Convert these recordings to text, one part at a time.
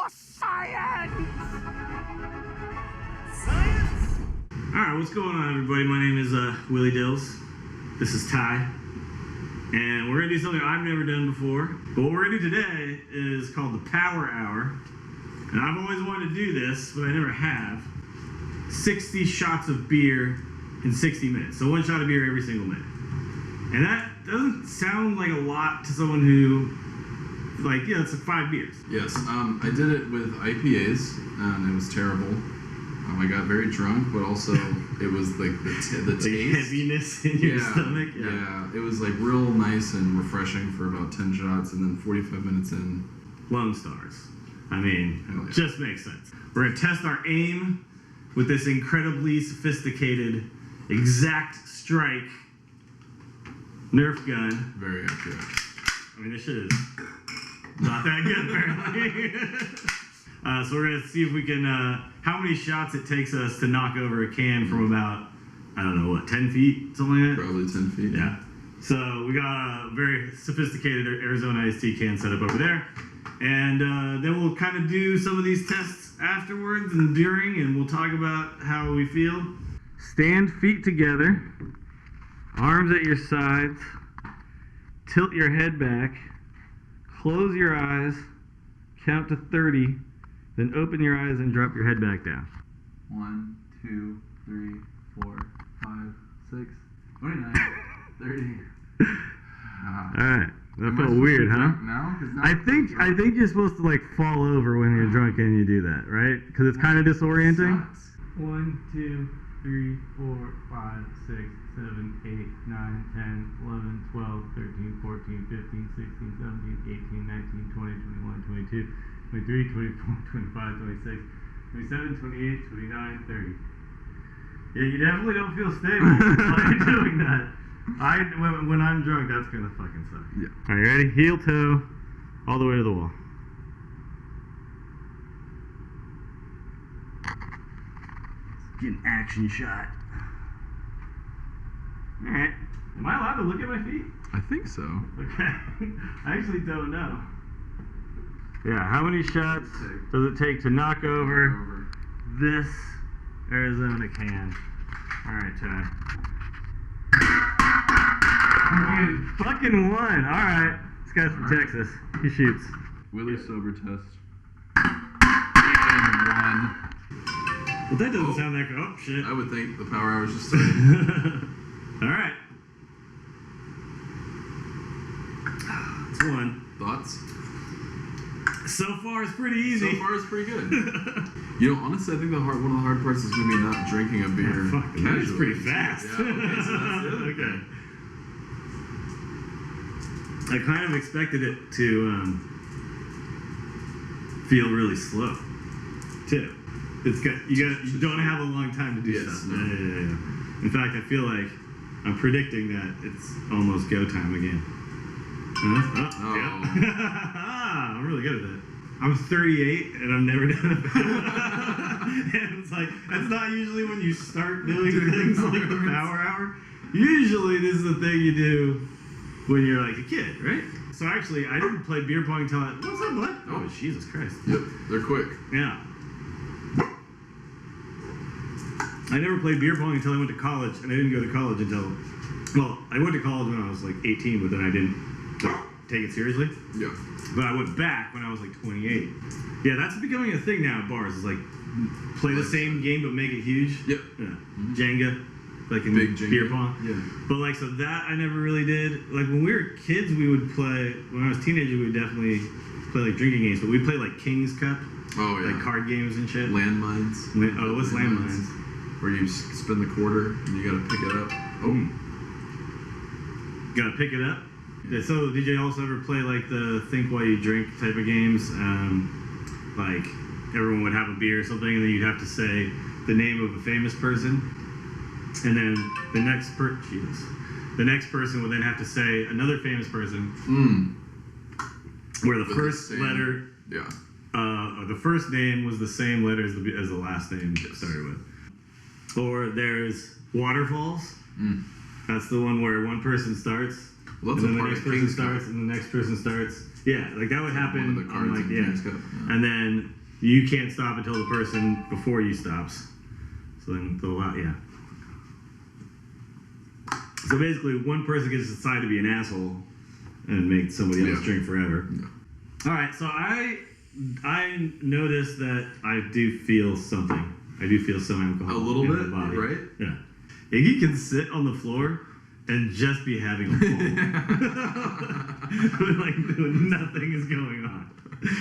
Science! Science! Alright, what's going on, everybody? My name is Willie Dills. This is Ty. And we're going to do something I've never done before. But what we're going to do today is called the Power Hour. And I've always wanted to do this, but I never have. 60 shots of beer in 60 minutes. So one shot of beer every single minute. And that doesn't sound like a lot to someone who, like, yeah, it's like 5 beers. Yes, I did it with IPAs, and it was terrible. I got very drunk, but also it was like the Like taste. heaviness in your stomach. Yeah, it was like real nice and refreshing for about 10 shots, and then 45 minutes in. Lone Stars. I mean, Yeah. just makes sense. We're going to test our aim with this incredibly sophisticated exact strike Nerf gun. Very accurate. I mean, this shit is not that good, apparently. So we're going to see if we can, how many shots it takes us to knock over a can from about, I don't know, what, 10 feet? Something like that? Probably 10 feet. Yeah. So we got a very sophisticated Arizona iced tea can set up over there. And then we'll kind of do some of these tests afterwards and during, and we'll talk about how we feel. Stand feet together, arms at your sides, tilt your head back, close your eyes, count to 30, then open your eyes and drop your head back down. 1, 2, 3, 4, 5, 6, 29, 30. Alright, that felt weird, huh? Now? I think you're supposed to like fall over when you're drunk and you do that, right? Because it's kind of disorienting. 1, 2, 3, 4, 5, 6, 7, 8, 9, 10, 11, 12, 13, 14, 15, 16, 17, 18, 19, 20, 21, 22, 23, 24, 25, 26, 27, 28, 29, 30. Yeah, you definitely don't feel stable while you're doing that. When I'm drunk, that's gonna fucking suck. Yeah. Are you ready? Heel toe, all the way to the wall. Let's get an action shot. All right. Am I allowed to look at my feet? I think so. Okay. I actually don't know. Yeah. How many shots does it take to knock over this Arizona can? All right, Ty. You fucking won. All right. This guy's from Texas. He shoots. Willie sober test. And 1. Well, that doesn't sound that good. Oh, shit. I would think the power hour is just starting. All right. It's one. Thoughts? So far, it's pretty easy. So far, it's pretty good. You know, honestly, I think one of the hard parts is going to be not drinking a beer. Oh, fuck, that is pretty fast. Yeah, okay, so that's the other Okay. thing. I kind of expected it to feel really slow, too. You don't have a long time to do Yes, stuff. no. Yeah. In fact, I feel like I'm predicting that it's almost go time again. Yeah. I'm really good at that. I'm 38 and I've never done it. And it's like, that's not usually when you start doing things like the power hour. Usually this is the thing you do when you're like a kid, right? So actually, I didn't play beer pong until what's up, bud? Oh, Jesus Christ. Yep, they're quick. Yeah. I never played beer pong until I went to college, and I didn't go to college until, well, I went to college when I was like 18, but then I didn't take it seriously. Yeah. But I went back when I was like 28. Yeah, that's becoming a thing now at bars. Is like play the same game but make it huge. Yep. Yeah. Jenga, like in Big Jenga. beer pong. Yeah. But like, so that I never really did. Like when we were kids, we would play. When I was a teenager, we would definitely play like drinking games. But we play like King's Cup, Oh, yeah. like card games and shit. Landmines. What's landmines? Where you spin the quarter and you gotta pick it up. Oh. Gotta pick it up. Yeah, so did you also ever play like the think while you drink type of games? Like everyone would have a beer or something and then you'd have to say the name of a famous person. And then the next person would then have to say another famous person. Where the first letter, or the first name was the same letter as the last name it started with. Or there's waterfalls. That's the one where one person starts, Well, and that's then a the part next of person King's starts, Cup. and the next person starts. Yeah, like that would happen One of the cards on like in King's Cup, yeah. and then you can't stop until the person before you stops. So then they'll allow, yeah. So basically, one person gets to decide to be an asshole and make somebody else drink forever. Yeah. All right, so I noticed that I do feel something. I do feel some alcohol A little in bit, my body. right? Yeah. Iggy can sit on the floor and just be having a fall. Like nothing is going on.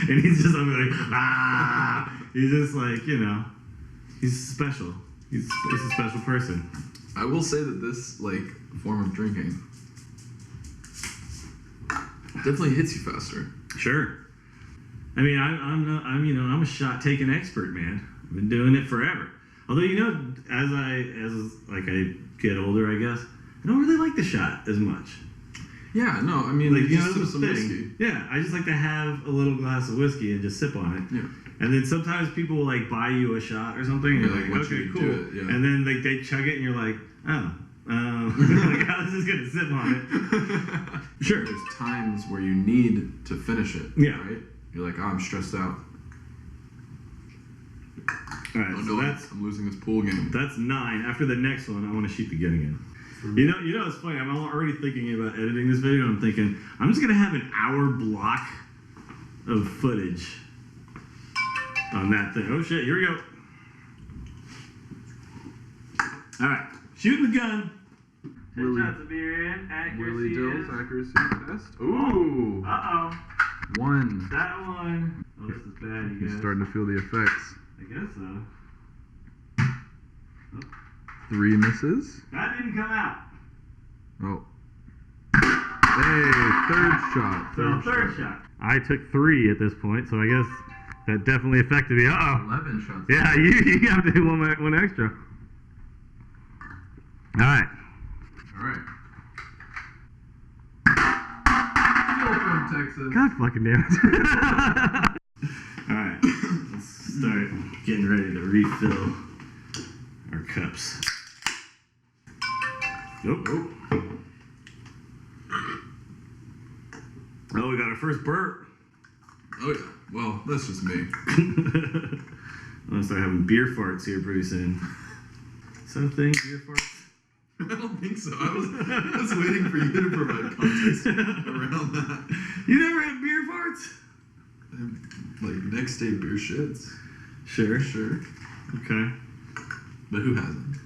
And he's just like, ah! He's just like, you know, he's special. He's a special person. I will say that this like form of drinking definitely hits you faster. Sure. I mean, I'm a shot taking expert, man. I've been doing it forever. Although, you know, as I get older, I guess I don't really like the shot as much. Yeah, no, I mean, Like, you know, just sip this some thing. whiskey. Yeah, I just like to have a little glass of whiskey and just sip on it. Yeah. And then sometimes people will like buy you a shot or something, and Yeah, you're like, like, once okay, you cool. do it, yeah. And then like they chug it, and you're like, oh, like, I was just gonna sip on it. Sure. There's times where you need to finish it. Yeah. Right? You're like, oh, I'm stressed out. All right, Oh so no, that's I'm losing this pool game. 9. After the next one, I want to shoot the gun again. You know, it's funny. I'm already thinking about editing this video. I'm thinking I'm just gonna have an hour block of footage on that thing. Oh shit! Here we go. All right, shooting the gun. 10 shots of beer in. Willie Accuracy Dill's is. accuracy test. Ooh. Uh-oh. 1. That one. Oh, this is bad, you He's guys. starting to feel the effects. I guess so. 3 misses. That didn't come out. Oh. Hey, third shot. So third shot. I took 3 at this point, so I guess that definitely affected me. Uh-oh. 11 shots. Yeah, you have to do one extra. All right. Alright. Still from Texas. God fucking damn it. All right. Let's start getting ready to refill our cups. Nope. Oh, we got our first burp. Oh yeah. Well, that's just me. I'm gonna start having beer farts here pretty soon. Something beer farts? I don't think so. I was waiting for you to provide context around that. You never had beer farts? Like next day beer shits. Sure. Sure. Okay. But who hasn't?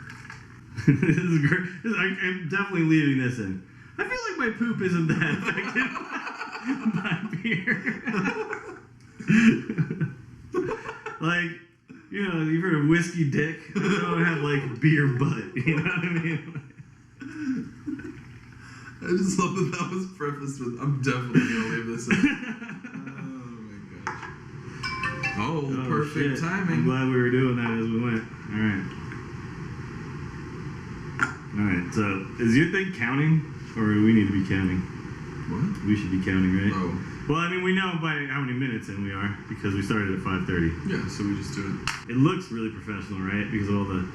This is great. I'm definitely leaving this in. I feel like my poop isn't that affected by beer. Like, you know, you've heard of whiskey dick. I don't have like beer butt. You know what I mean? I just love that was prefaced with, I'm definitely gonna leave this in. Oh my gosh. Oh, perfect shit. timing. I'm glad we were doing that as we went. All right, so is your thing counting, or do we need to be counting? What? We should be counting, right? Oh. Well, I mean, we know by how many minutes in we are, because we started at 5:30. Yeah, so we just do it. It looks really professional, right? Because of all the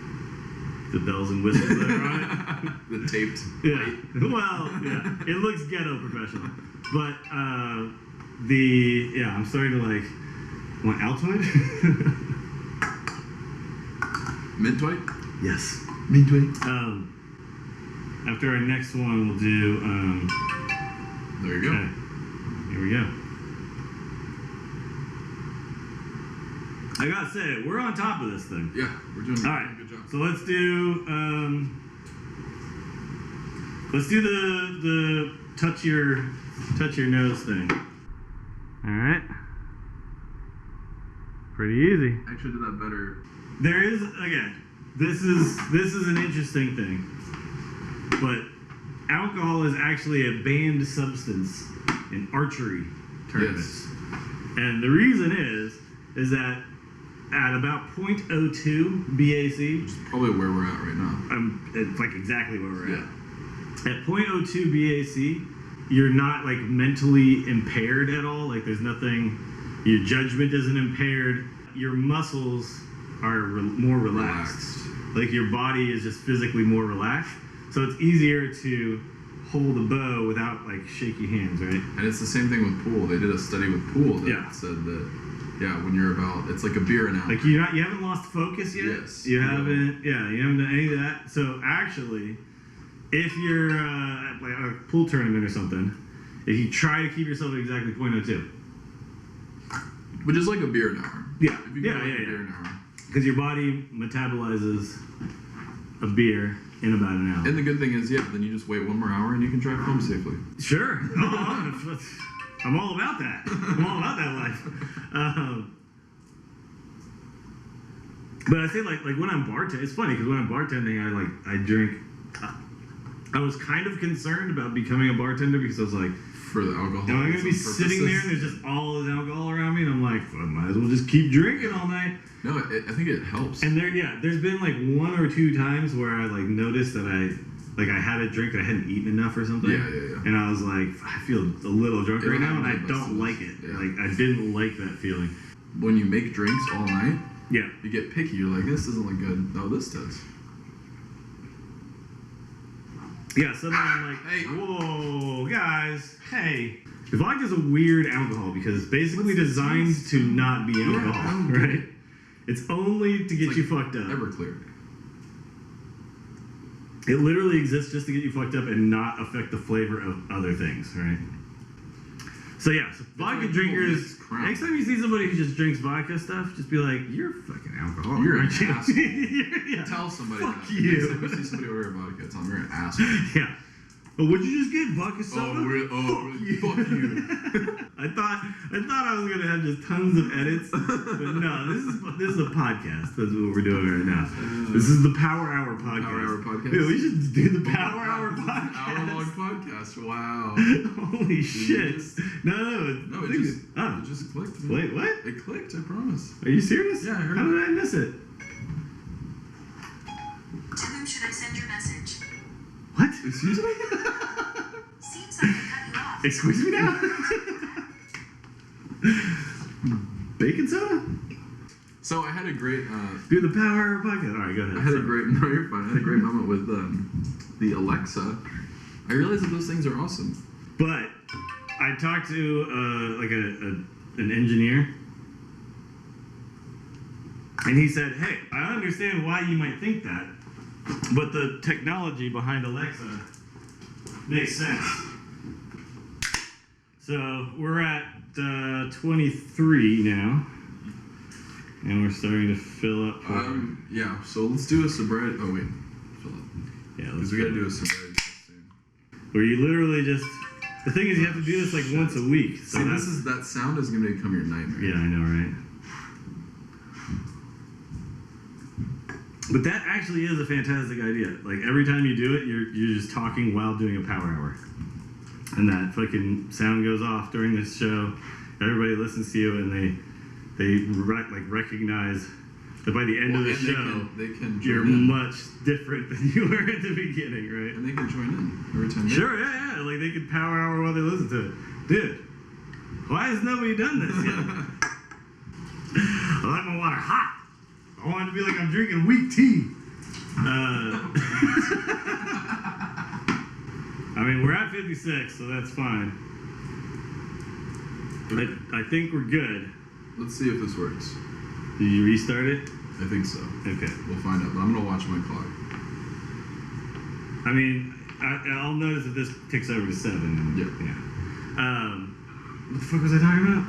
bells and whistles that are on it. The taped. Yeah. Well, yeah. It looks ghetto professional. But I'm starting to like want Altoid? Mint white? Yes. Mint white. After our next one we'll do There you go. okay. Here we go. I gotta say, we're on top of this thing. Yeah, we're doing All right. a good job. So let's do the touch your nose thing. All right. Pretty easy. I actually did that better. There is again. This is an interesting thing, but alcohol is actually a banned substance in archery tournaments, and the reason is that at about 0.02 BAC, Which is probably where we're at right now. it's like exactly where we're Yeah. at. At 0.02 BAC, you're not like mentally impaired at all. Like there's nothing. Your judgment isn't impaired. Your muscles are more relaxed. Like your body is just physically more relaxed. So it's easier to hold a bow without like shaky hands, right? And it's the same thing with pool. They did a study with pool that said that, when you're about, it's like a beer analogy. Like you haven't lost focus yet. Yes. You haven't. Yeah, you haven't done any of that. So actually, if you're at like a pool tournament or something, if you try to keep yourself at exactly .02. Which is like a beer an hour. Yeah. If you go like a beer an hour. Because your body metabolizes a beer in about an hour. And the good thing is, then you just wait 1 more hour and you can drive home safely. Sure. I'm all about that. I'm all about that life. But I say like when I'm bartending, it's funny because when I'm bartending, I drink. I was kind of concerned about becoming a bartender because I was like, for the alcohol. am I going to be sitting there and there's just all this alcohol around me, and I'm like, I might as well just keep drinking all night. No, I think it helps. And there's been like 1 or 2 times where I like noticed that I had a drink and I hadn't eaten enough or something. Yeah. And I was like, I feel a little drunk right now, and I don't like it. Yeah. Like I didn't like that feeling. When you make drinks all night, you get picky. You're like, this doesn't look good. No, this does. Yeah, suddenly I'm like, hey, whoa, guys, hey. Vodka's a weird alcohol because it's basically designed to not be alcohol, right? It's only to get you fucked up. Everclear. It literally exists just to get you fucked up and not affect the flavor of other things, right? So vodka drinkers, next time you see somebody who just drinks vodka stuff, just be like, you're a fucking alcoholic. You're an aren't you? asshole. Tell somebody Fuck that. you. Next time you see somebody order vodka, tell them you're an asshole. Yeah. Oh, what'd you just get? Vodka soda? Fuck you. I thought I was gonna have just tons of edits, but no, this is a podcast. That's what we're doing right now. This is the Power Hour podcast. Power Hour podcast. Dude, we should do the Power Hour podcast. Hour-long podcast. Wow. Holy shit! No, it just clicked. Man. Wait, what? It clicked. I promise. Are you serious? Yeah, I heard How it. did I miss it? To whom should I send your message? What? Excuse me? Seems like I cut you off. Excuse me now? Baking soda? So I had a great. Do the Power Hour podcast. All right, go ahead. No, you're fine. I had a great moment with the Alexa. I realized that those things are awesome. But I talked to an engineer, and he said, "Hey, I understand why you might think that, but the technology behind Alexa makes sense." So we're at 23 now, and we're starting to fill up. Yeah. So let's do a sobriety. Oh wait, fill up. Yeah, Because we gotta do a sobriety test soon. where you literally just. The thing is, you have to do this like once a week. So See, that sound is gonna become your nightmare. Yeah, I know, right? But that actually is a fantastic idea. Like every time you do it, you're just talking while doing a power hour, and that fucking sound goes off during this show. Everybody listens to you, and they recognize that by the end of the show, they can you're join in. much different than you were at the beginning, right? And they can join in every time. Sure, yeah. Like they can power hour while they listen to it. Dude, why has nobody done this yet? I like my water hot. I want it to be like I'm drinking weak tea. I mean, we're at 56, so that's fine. I think we're good. Let's see if this works. Did you restart it? I think so. Okay. We'll find out. But I'm gonna watch my clock. I mean, I'll notice if this ticks over to 7. Yeah. What the fuck was I talking about?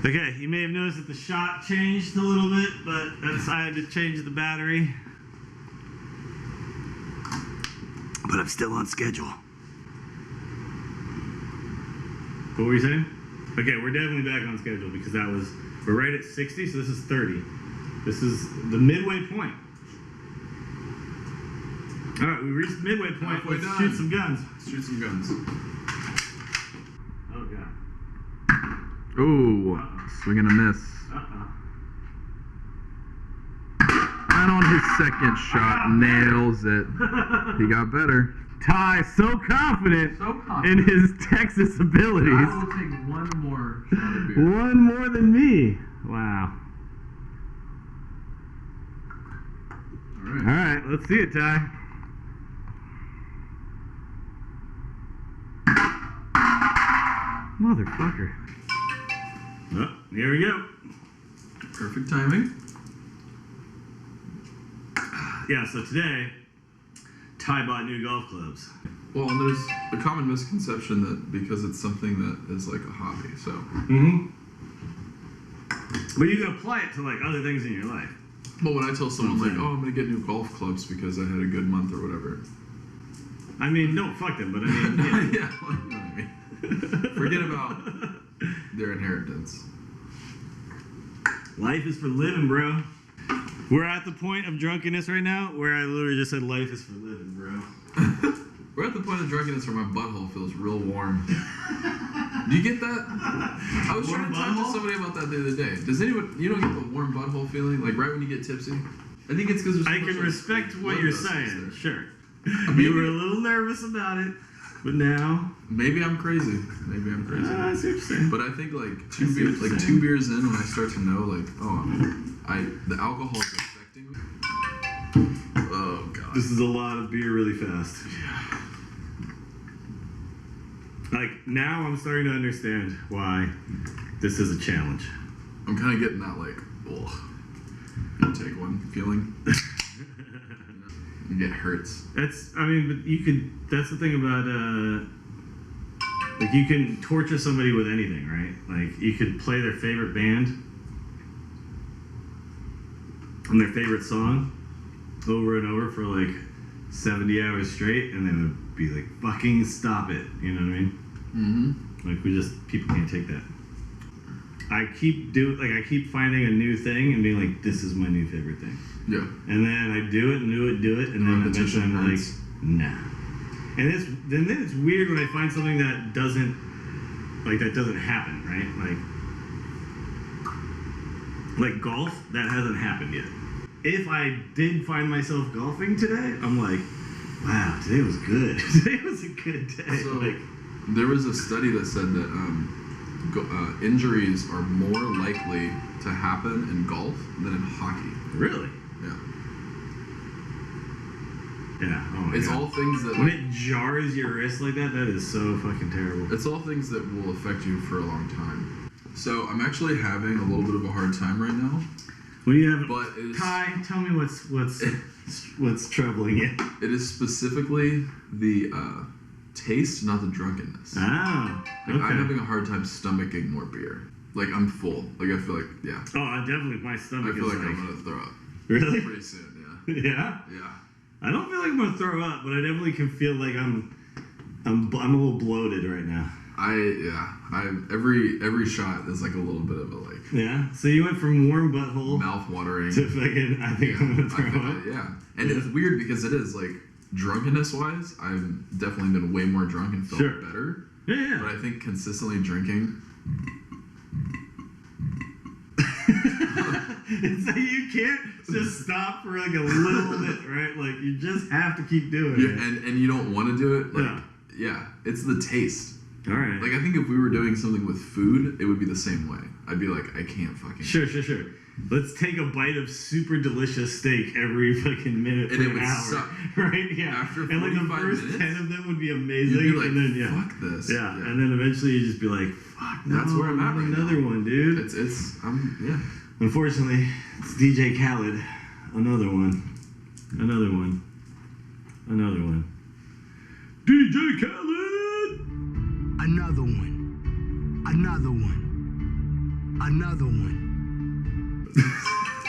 Okay, you may have noticed that the shot changed a little bit, but I decided to change the battery. But I'm still on schedule. What were you saying? Okay, we're definitely back on schedule because we're right at 60, so this is 30. This is the midway point. All right, we reached the midway point. Halfway Let's done. shoot some guns. Let's shoot some guns. Oh, God. Ooh, swing and a miss. And on his second shot, nails it. He got better. Ty, so confident So in his Texas abilities. I will take one more shot of beer. One more than me. Wow. All right. All right, let's see it, Ty. Motherfucker. Oh, here we go. Perfect timing. Yeah, so today, Ty bought new golf clubs. Well, and there's a common misconception that because it's something that is like a hobby, so. Mm-hmm. But you can apply it to like other things in your life. But when I tell someone like, Okay. oh, I'm gonna get new golf clubs because I had a good month or whatever. I mean, don't fuck them, but I mean, yeah. Yeah, well, you know what I mean. Forget about their inheritance. Life is for living, bro. We're at the point of drunkenness right now where I literally just said life is for living, bro. We're at the point of drunkenness where my butthole feels real warm. Do you get that? I was Warm trying to talk to butthole? somebody about that the other day. Does anyone, you don't get the warm butthole feeling, like right when you get tipsy? I think it's because there's so I much, can like, respect what blood you're vessels saying, there. sure. Maybe- You were a little nervous about it, but now Maybe I'm crazy. Maybe I'm crazy. I see what you're saying. But I think like I see what you're saying. 2 beers in, when I start to know like, oh, the alcohol is affecting me. Oh god. This is a lot of beer really fast. Like, now I'm starting to understand why this is a challenge. I'm kind of getting that like, ugh, you take one feeling. It hurts. That's, I mean, but you could, that's the thing about, like, you can torture somebody with anything, right? Like, you could play their favorite band and their favorite song over and over for like 70 hours straight, and then it would be like, fucking stop it, you know what I mean? Mm-hmm. Like, people can't take that. I keep finding a new thing and being like, this is my new favorite thing. Yeah. And then I do it, and then eventually I'm like, hurts. nah. And then it's weird when I find something that doesn't happen, right? Like golf, that hasn't happened yet. If I did find myself golfing today, I'm like, wow, today was good. Today was a good day. So Like, there was a study that said that injuries are more likely to happen in golf than in hockey. really? Yeah. Yeah. Oh my It's God. all things that When it jars your wrist like that is so fucking terrible. it's all things that will affect you for a long time. So I'm actually having a little bit of a hard time right now. When you have, But it is- Ty, tell me what's troubling you. It is specifically the taste, not the drunkenness. Oh, Like, okay. I'm having a hard time stomaching more beer. Like I'm full. Like I feel like Oh, I definitely, my I stomach feel is like like, I'm gonna throw up really? pretty soon. Yeah. Yeah? Yeah. I don't feel like I'm gonna throw up, but I definitely can feel like I'm a little bloated right now. Every shot is like a little bit of a like Yeah? So you went from warm butthole mouth watering. to fucking, I think I'm gonna throw up. And Yeah. it's weird because it is like drunkenness wise, I've definitely been way more drunk and felt Sure. better. Yeah, But yeah. I think consistently drinking. It's like you can't just stop for like a little bit, right? Like you just have to keep doing Yeah, it. and you don't want to do it. Like, Yeah. yeah, it's the taste. All right. Like I think if we were doing something with food, it would be the same way. I'd be like, I can't fucking. Sure. Let's take a bite of super delicious steak every fucking minute And for it an would hour. suck. Right? Yeah. After and like the 45 first minutes, 10 of them would be amazing. You'd be like, and then, yeah. fuck this. Yeah. And then eventually you just be like, fuck, no, That's where I'm at right another now. one, dude. Yeah. Unfortunately, it's DJ Khaled. Another one. DJ Khaled! Another one.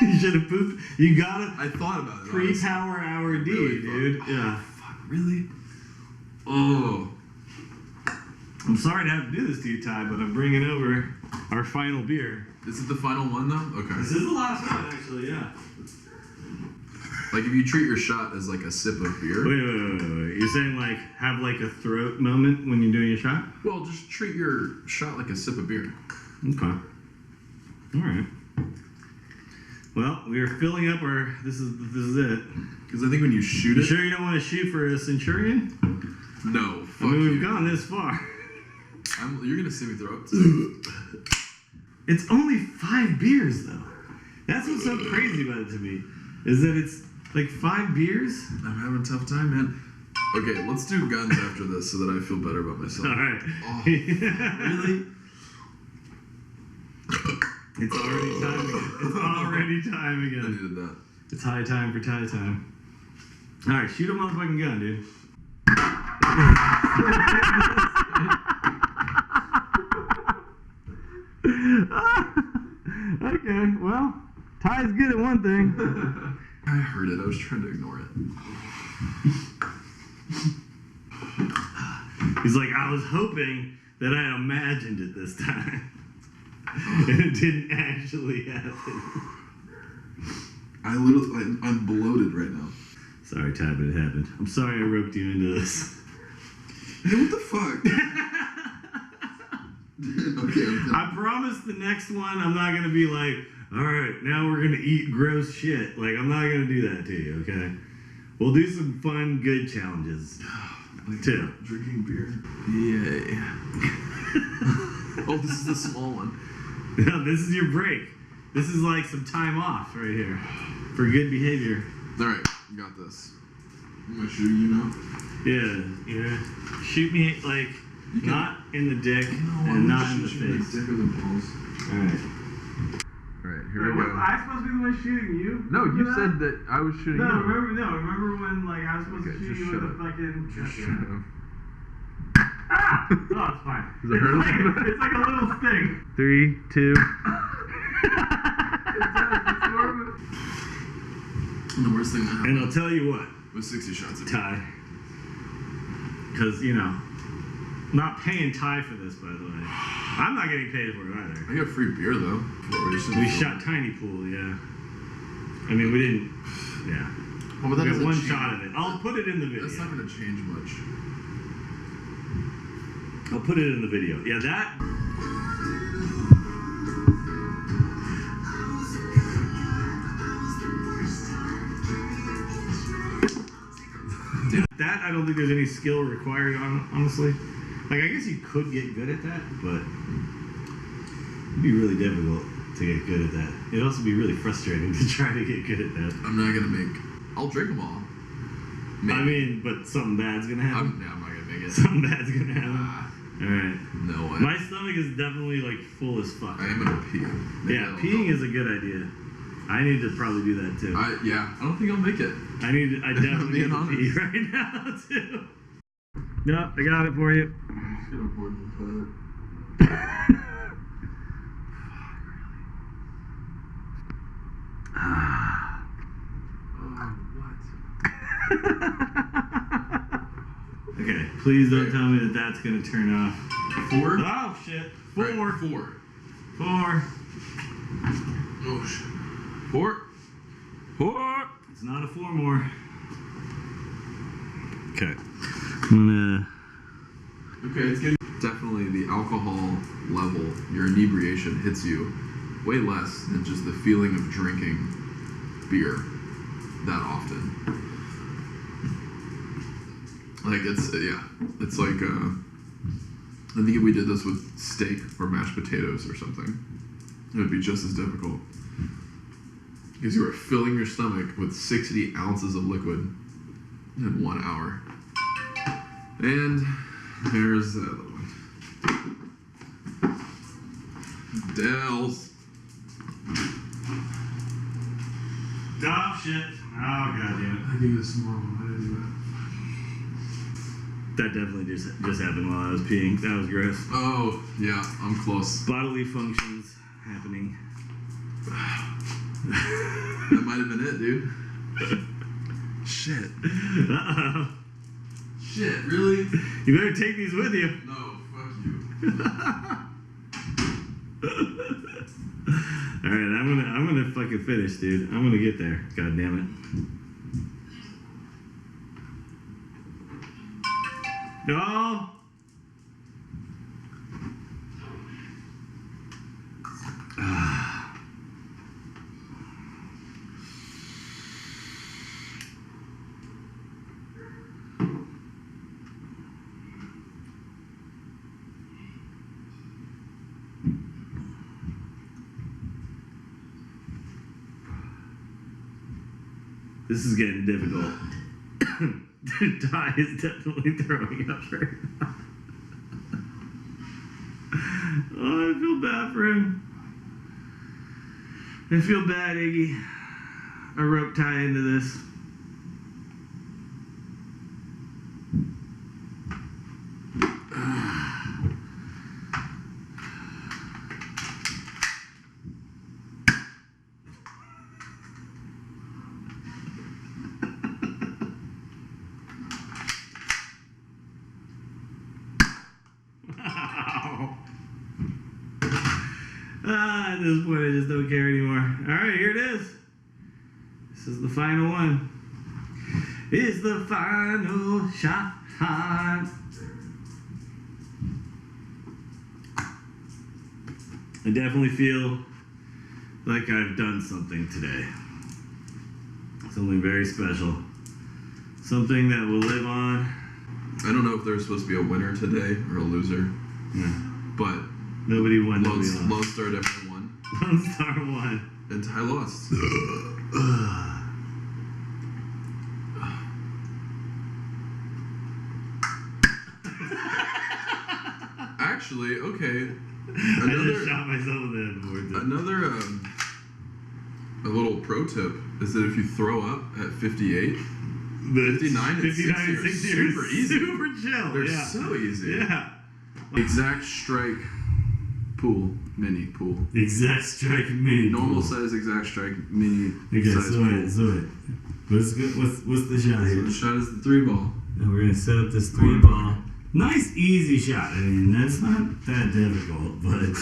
You should have pooped. You got it. I thought about it. honestly. Pre-power hour D, Really dude. thought- Yeah. Fuck, really? Oh. I'm sorry to have to do this to you, Ty, but I'm bringing over our final beer. Is it the final one though? Okay. This is the last one, actually, yeah. Like if you treat your shot as like a sip of beer. Wait. You're saying, like, have, like, a throat moment when you're doing a shot? Well, just treat your shot like a sip of beer. Okay. All right. Well, we are filling up our. This is it. Because I think when you shoot You it. sure you don't want to shoot for a centurion? No. I Fuck mean, we've you. gone this far. You're gonna see me throw up too. It's only 5 beers, though. That's what's so crazy about it to me, is that it's like 5 beers. I'm having a tough time, man. Okay, let's do guns after this so that I feel better about myself. All right. Oh, really? It's already time again. It's already time I again. needed that. It's high time for tie time. All right, shoot a motherfucking gun, dude. Okay, well, Ty's good at one thing. I heard it. I was trying to ignore it. He's like, I was hoping that I imagined it this time. And it didn't actually happen. I'm bloated right now. Sorry, Ty, but it happened. I'm sorry I roped you into this. Hey, what the fuck? Okay, I'm done. I promise the next one I'm not going to be like, all right, now we're going to eat gross shit. Like, I'm not going to do that to you, okay? We'll do some fun, good challenges, too. Drinking beer. Yay. Oh, this is the small one. No, this is your break. This is like some time off right here for good behavior. All right, you got this. I'm gonna shoot you now. Yeah. Shoot me, like, not in the dick No, and not in the shoot you face. dick or the balls. Alright. Alright, here we go. Was I supposed to be the one shooting you? No, you for said that I was shooting you. Remember when, like, I was supposed Okay, to shoot just you shut with a up. fucking... Just shut up. Ah! Oh, it's fine. Does it hurt a little bit? It's like a little sting. 3, 2... And the worst thing that And happened I'll tell you what, was 60 shots of Ty. Because, you know, not paying Ty for this, by the way. I'm not getting paid for it either. I got free beer though. We shot Tiny Pool, yeah. I mean, we didn't, yeah. Oh, but that We got doesn't one change. shot of it. I'll put it in the video. That's not gonna change much. I'll put it in the video. Yeah, that. That I don't think there's any skill required on, honestly. Like, I guess you could get good at that, but it'd be really difficult to get good at that. It'd also be really frustrating to try to get good at that. I'm not gonna make. I'll drink them all. Maybe. I mean, but something bad's gonna happen. I'm not gonna make it. Something bad's gonna happen. Ah, Alright. no way. My stomach is definitely like full as fuck. I am gonna pee. Maybe Yeah, that'll peeing help. is a good idea. I need to probably do that too. I don't think I'll make it. I definitely being need to pee honest. right now too. No, I got it for you. I'm just gonna pour it in the toilet. Oh, what? Okay, please don't tell me that that's gonna turn off. 4? Oh shit! 4. Right, 4. 4. Oh shit. 4. 4. It's not a 4 more. Okay. I'm gonna. Okay, it's getting definitely the alcohol level, your inebriation hits you way less than just the feeling of drinking beer that often. Like it's like I think if we did this with steak or mashed potatoes or something, it would be just as difficult because you are filling your stomach with 60 ounces of liquid in 1 hour. And there's the other one. Dells. Oh shit! Oh god damn it! I knew this tomorrow. I didn't do That definitely just happened while I was peeing. That was gross. that. Oh, yeah, I'm close. Bodily functions happening. That might have been it, dude. Shit. Uh-oh. Shit, really? You better take these with you. No, fuck you. Alright, I'm gonna fucking finish, dude. I'm gonna get there. God damn it. No! This is getting difficult. Ty is definitely throwing up right now. Oh, I feel bad for him. I feel bad, Iggy. I rope Ty into this. At this point, I just don't care anymore. All right, here it is. This is the final one. It's the final shot. I definitely feel like I've done something today. Something very special. Something that will live on. I don't know if there's supposed to be a winner today or a loser. Yeah. But Nobody won. Nobody Lone lost. Star definitely won. Lone Star won. And Ty lost. Actually, okay. I just shot myself in the head before too. Another a little pro tip is that if you throw up at 58, 59 and 60 are super easy. Super chill. They're Yeah. so easy. Yeah. Exact strike pool, mini pool. Exact strike mini. Normal pool. size exact strike mini Okay, size so pool. wait, what's good? What's the shot So here? the shot is the 3-ball. And we're gonna set up this 3-ball. Nice, easy shot. I mean, that's not that difficult, but